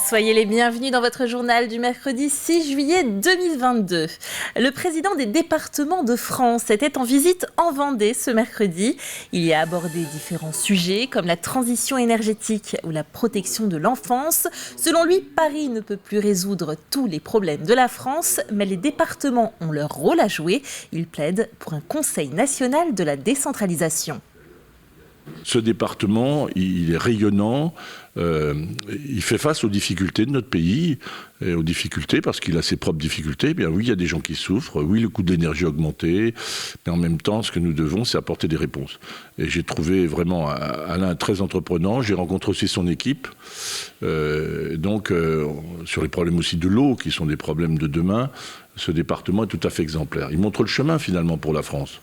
Soyez les bienvenus dans votre journal du mercredi 6 juillet 2022. Le président des départements de France était en visite en Vendée ce mercredi. Il y a abordé différents sujets comme la transition énergétique ou la protection de l'enfance. Selon lui, Paris ne peut plus résoudre tous les problèmes de la France, mais les départements ont leur rôle à jouer. Il plaide pour un Conseil national de la décentralisation. Ce département, il est rayonnant, il fait face aux difficultés de notre pays, et aux difficultés parce qu'il a ses propres difficultés. Bien oui, il y a des gens qui souffrent, oui, le coût de l'énergie a augmenté, mais en même temps, ce que nous devons, c'est apporter des réponses. Et j'ai trouvé vraiment Alain très entreprenant, j'ai rencontré aussi son équipe, sur les problèmes aussi de l'eau, qui sont des problèmes de demain, ce département est tout à fait exemplaire. Il montre le chemin finalement pour la France.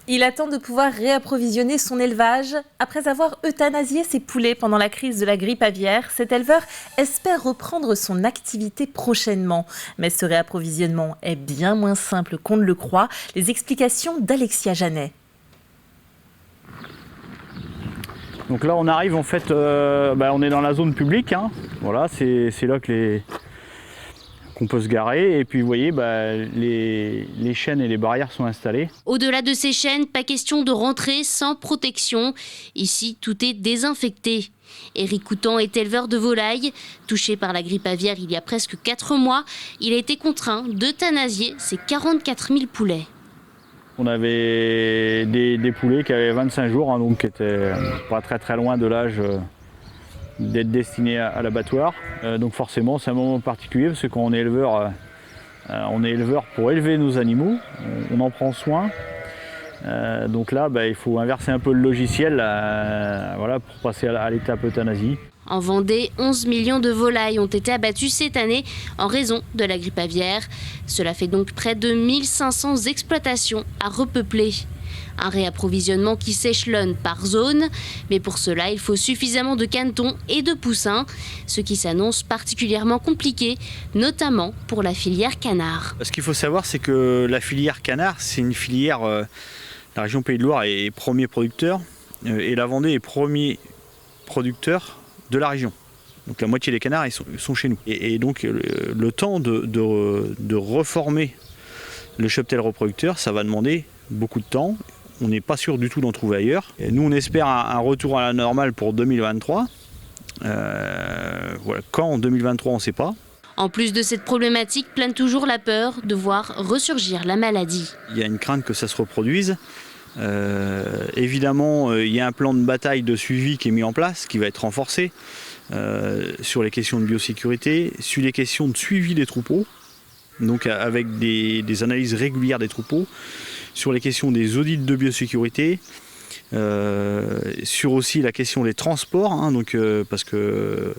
Il attend de pouvoir réapprovisionner son élevage. Après avoir euthanasié ses poulets pendant la crise de la grippe aviaire, cet éleveur espère reprendre son activité prochainement. Mais ce réapprovisionnement est bien moins simple qu'on ne le croit. Les explications d'Alexia Janet. Donc là on arrive en fait, on est dans la zone publique. Voilà, c'est là que qu'on peut se garer et puis vous voyez les chaînes et les barrières sont installées. Au-delà de ces chaînes, pas question de rentrer sans protection. Ici, tout est désinfecté. Éric Coutan est éleveur de volailles. Touché par la grippe aviaire il y a presque 4 mois, il a été contraint d'euthanasier ses 44 000 poulets. On avait des poulets qui avaient 25 jours, donc qui étaient pas très loin de l'âge d'être destiné à l'abattoir. Donc forcément c'est un moment particulier parce que quand on est éleveur pour élever nos animaux, on en prend soin. Donc là il faut inverser un peu le logiciel pour passer à l'étape euthanasie. En Vendée, 11 millions de volailles ont été abattues cette année en raison de la grippe aviaire. Cela fait donc près de 1500 exploitations à repeupler. Un réapprovisionnement qui s'échelonne par zone, mais pour cela, il faut suffisamment de canetons et de poussins, ce qui s'annonce particulièrement compliqué, notamment pour la filière canard. Ce qu'il faut savoir, c'est que la filière canard, c'est une filière, la région Pays de Loire est premier producteur, et la Vendée est premier producteur de la région. Donc la moitié des canards ils sont chez nous. Et donc le temps de reformer le cheptel reproducteur, ça va demander beaucoup de temps. On n'est pas sûr du tout d'en trouver ailleurs. Et nous, on espère un retour à la normale pour 2023. Quand en 2023, on ne sait pas. En plus de cette problématique, plane toujours la peur de voir ressurgir la maladie. Il y a une crainte que ça se reproduise. Évidemment, il y a un plan de bataille de suivi qui est mis en place, qui va être renforcé sur les questions de biosécurité, sur les questions de suivi des troupeaux, donc avec des analyses régulières des troupeaux, sur les questions des audits de biosécurité, sur aussi la question des transports, parce que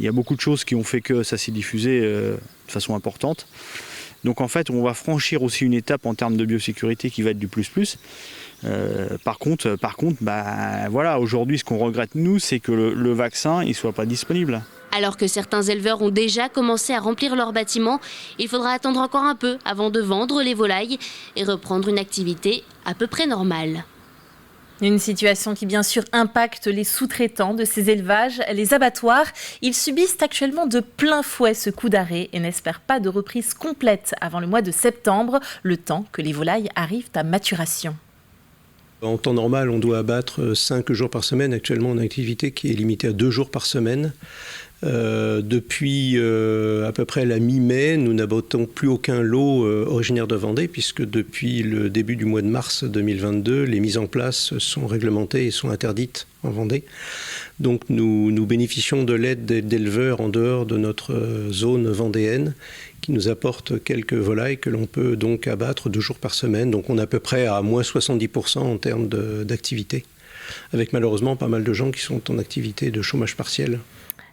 il y a beaucoup de choses qui ont fait que ça s'est diffusé de façon importante. Donc en fait, on va franchir aussi une étape en termes de biosécurité qui va être du plus. Par contre, aujourd'hui, ce qu'on regrette nous, c'est que le vaccin, il soit pas disponible. Alors que certains éleveurs ont déjà commencé à remplir leurs bâtiments, il faudra attendre encore un peu avant de vendre les volailles et reprendre une activité à peu près normale. Une situation qui bien sûr impacte les sous-traitants de ces élevages, les abattoirs. Ils subissent actuellement de plein fouet ce coup d'arrêt et n'espèrent pas de reprise complète avant le mois de septembre, le temps que les volailles arrivent à maturation. En temps normal, on doit abattre 5 jours par semaine. Actuellement, on a une activité qui est limitée à 2 jours par semaine. Depuis à peu près la mi-mai, nous n'abattons plus aucun lot originaire de Vendée, puisque depuis le début du mois de mars 2022, les mises en place sont réglementées et sont interdites en Vendée. Donc nous bénéficions de l'aide d'éleveurs en dehors de notre zone vendéenne, qui nous apportent quelques volailles que l'on peut donc abattre 2 jours par semaine. Donc on est à peu près à moins 70% en termes d'activité, avec malheureusement pas mal de gens qui sont en activité de chômage partiel.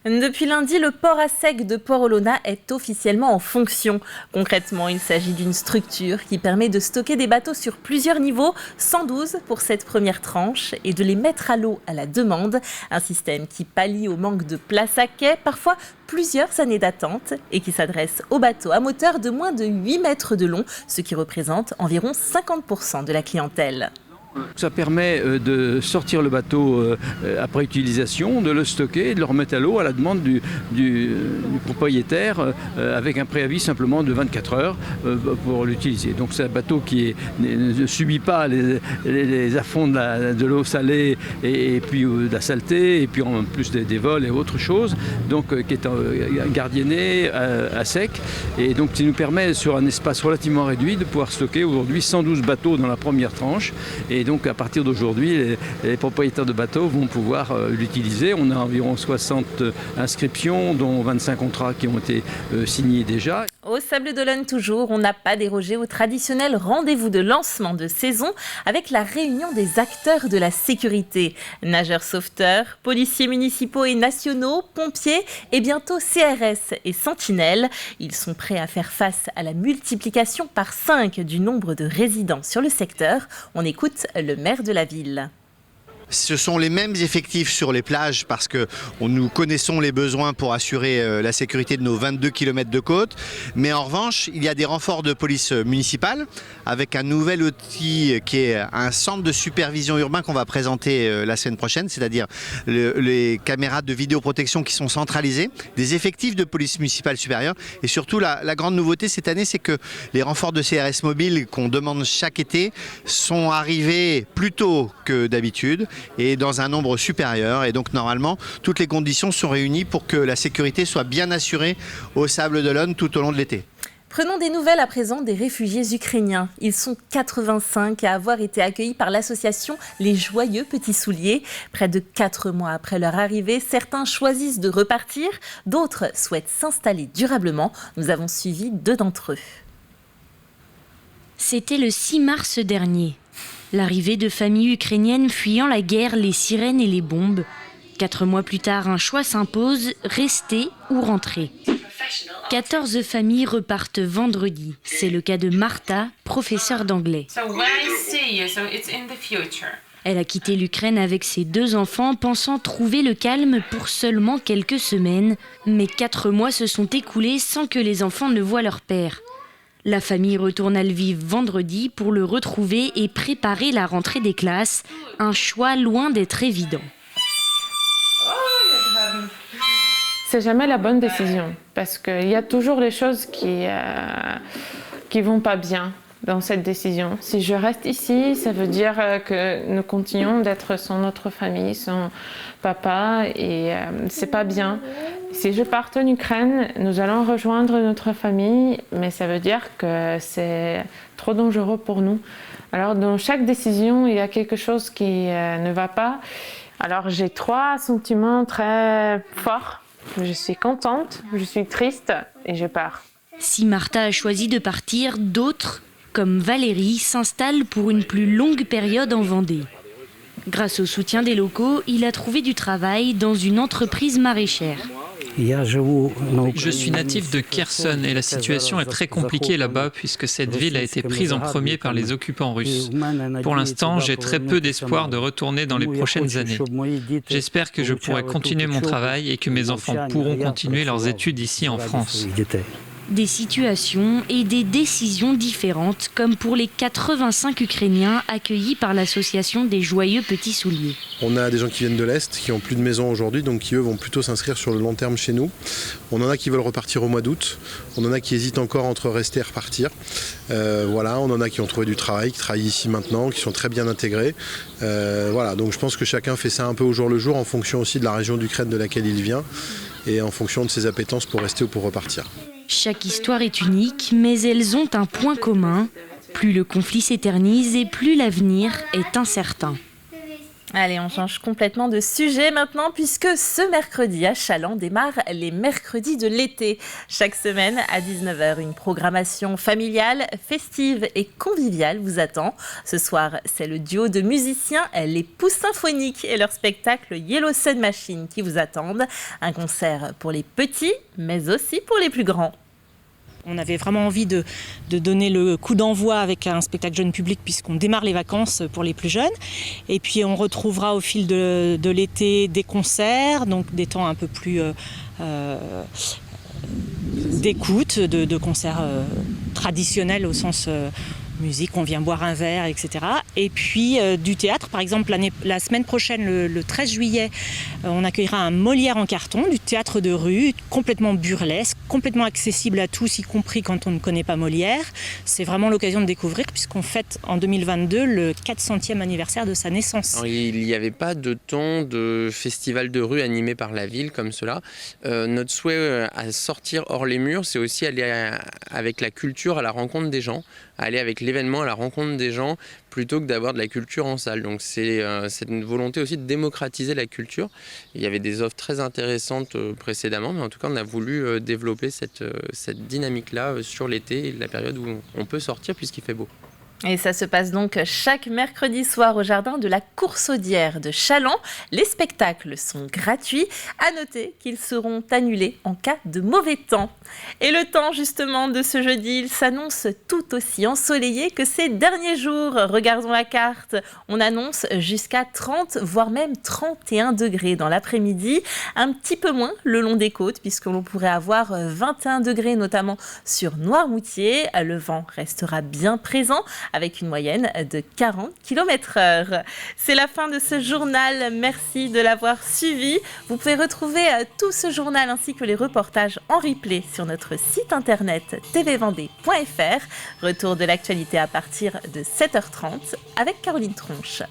Depuis lundi, le port à sec de Port-Olona est officiellement en fonction. Concrètement, il s'agit d'une structure qui permet de stocker des bateaux sur plusieurs niveaux, 112 pour cette première tranche, et de les mettre à l'eau à la demande. Un système qui pallie au manque de place à quai, parfois plusieurs années d'attente, et qui s'adresse aux bateaux à moteur de moins de 8 mètres de long, ce qui représente environ 50% de la clientèle. Ça permet de sortir le bateau après utilisation, de le stocker, de le remettre à l'eau à la demande du propriétaire avec un préavis simplement de 24 heures pour l'utiliser. Donc c'est un bateau qui ne subit pas les affronts de l'eau salée et puis de la saleté et puis en plus des vols et autres choses, donc qui est gardienné à sec et donc qui nous permet sur un espace relativement réduit de pouvoir stocker aujourd'hui 112 bateaux dans la première tranche. Et donc à partir d'aujourd'hui, les propriétaires de bateaux vont pouvoir l'utiliser. On a environ 60 inscriptions, dont 25 contrats qui ont été signés déjà. Au Sable d'Olonne toujours, on n'a pas dérogé au traditionnel rendez-vous de lancement de saison avec la réunion des acteurs de la sécurité. Nageurs sauveteurs, policiers municipaux et nationaux, pompiers et bientôt CRS et sentinelles. Ils sont prêts à faire face à la multiplication par 5 du nombre de résidents sur le secteur. On écoute le maire de la ville. Ce sont les mêmes effectifs sur les plages parce que nous connaissons les besoins pour assurer la sécurité de nos 22 km de côte. Mais en revanche, il y a des renforts de police municipale avec un nouvel outil qui est un centre de supervision urbain qu'on va présenter la semaine prochaine, c'est-à-dire les caméras de vidéoprotection qui sont centralisées, des effectifs de police municipale supérieure et surtout la grande nouveauté cette année, c'est que les renforts de CRS mobile qu'on demande chaque été sont arrivés plus tôt que d'habitude et dans un nombre supérieur. Et donc normalement, toutes les conditions sont réunies pour que la sécurité soit bien assurée au Sable d'Olonne tout au long de l'été. Prenons des nouvelles à présent des réfugiés ukrainiens. Ils sont 85 à avoir été accueillis par l'association Les Joyeux Petits Souliers. Près de 4 mois après leur arrivée, certains choisissent de repartir, d'autres souhaitent s'installer durablement. Nous avons suivi 2 d'entre eux. C'était le 6 mars dernier. L'arrivée de familles ukrainiennes fuyant la guerre, les sirènes et les bombes. 4 mois plus tard, un choix s'impose, rester ou rentrer. 14 familles repartent vendredi. C'est le cas de Martha, professeure d'anglais. Elle a quitté l'Ukraine avec ses 2 enfants, pensant trouver le calme pour seulement quelques semaines. Mais 4 mois se sont écoulés sans que les enfants ne voient leur père. La famille retourne à Lviv vendredi pour le retrouver et préparer la rentrée des classes. Un choix loin d'être évident. C'est jamais la bonne décision parce qu'il y a toujours les choses qui vont pas bien dans cette décision. Si je reste ici, ça veut dire que nous continuons d'être sans notre famille, sans papa et c'est pas bien. Si je pars en Ukraine, nous allons rejoindre notre famille, mais ça veut dire que c'est trop dangereux pour nous. Alors dans chaque décision, il y a quelque chose qui ne va pas. Alors j'ai 3 sentiments très forts. Je suis contente, je suis triste et je pars. Si Martha a choisi de partir, d'autres, comme Valérie, s'installent pour une plus longue période en Vendée. Grâce au soutien des locaux, il a trouvé du travail dans une entreprise maraîchère. Je suis natif de Kherson et la situation est très compliquée là-bas puisque cette ville a été prise en premier par les occupants russes. Pour l'instant, j'ai très peu d'espoir de retourner dans les prochaines années. J'espère que je pourrai continuer mon travail et que mes enfants pourront continuer leurs études ici en France. Des situations et des décisions différentes, comme pour les 85 Ukrainiens accueillis par l'association des Joyeux Petits Souliers. On a des gens qui viennent de l'Est, qui n'ont plus de maison aujourd'hui, donc qui eux vont plutôt s'inscrire sur le long terme chez nous. On en a qui veulent repartir au mois d'août, on en a qui hésitent encore entre rester et repartir. On en a qui ont trouvé du travail, qui travaillent ici maintenant, qui sont très bien intégrés. Donc je pense que chacun fait ça un peu au jour le jour, en fonction aussi de la région d'Ukraine de laquelle il vient, et en fonction de ses appétences pour rester ou pour repartir. Chaque histoire est unique, mais elles ont un point commun. Plus le conflit s'éternise et plus l'avenir est incertain. Allez, on change complètement de sujet maintenant puisque ce mercredi à Challans démarrent les mercredis de l'été. Chaque semaine à 19h, une programmation familiale, festive et conviviale vous attend. Ce soir, c'est le duo de musiciens Les Pousses Symphoniques et leur spectacle Yellow Sun Machine qui vous attendent. Un concert pour les petits, mais aussi pour les plus grands. On avait vraiment envie de donner le coup d'envoi avec un spectacle jeune public puisqu'on démarre les vacances pour les plus jeunes. Et puis on retrouvera au fil de l'été des concerts, donc des temps un peu plus d'écoute, de concerts traditionnels au sens musique, on vient boire un verre, etc. Et puis du théâtre, par exemple, la semaine prochaine, le 13 juillet, on accueillera un Molière en carton, du théâtre de rue, complètement burlesque, complètement accessible à tous, y compris quand on ne connaît pas Molière. C'est vraiment l'occasion de découvrir, puisqu'on fête en 2022 le 400e anniversaire de sa naissance. Alors, il n'y avait pas de temps de festival de rue animé par la ville comme cela. Notre souhait à sortir hors les murs, c'est aussi aller avec la culture à la rencontre des gens, aller avec l'événement à la rencontre des gens, plutôt que d'avoir de la culture en salle. Donc c'est une volonté aussi de démocratiser la culture. Il y avait des offres très intéressantes précédemment, mais en tout cas on a voulu développer cette dynamique-là sur l'été, la période où on peut sortir puisqu'il fait beau. Et ça se passe donc chaque mercredi soir au jardin de la Coursaudière de Challans. Les spectacles sont gratuits. À noter qu'ils seront annulés en cas de mauvais temps. Et le temps justement de ce jeudi, il s'annonce tout aussi ensoleillé que ces derniers jours. Regardons la carte. On annonce jusqu'à 30, voire même 31 degrés dans l'après-midi. Un petit peu moins le long des côtes, puisque l'on pourrait avoir 21 degrés, notamment sur Noirmoutier. Le vent restera bien présent, avec une moyenne de 40 km/h. C'est la fin de ce journal. Merci de l'avoir suivi. Vous pouvez retrouver tout ce journal ainsi que les reportages en replay sur notre site internet tvvendée.fr. Retour de l'actualité à partir de 7h30 avec Caroline Tronche.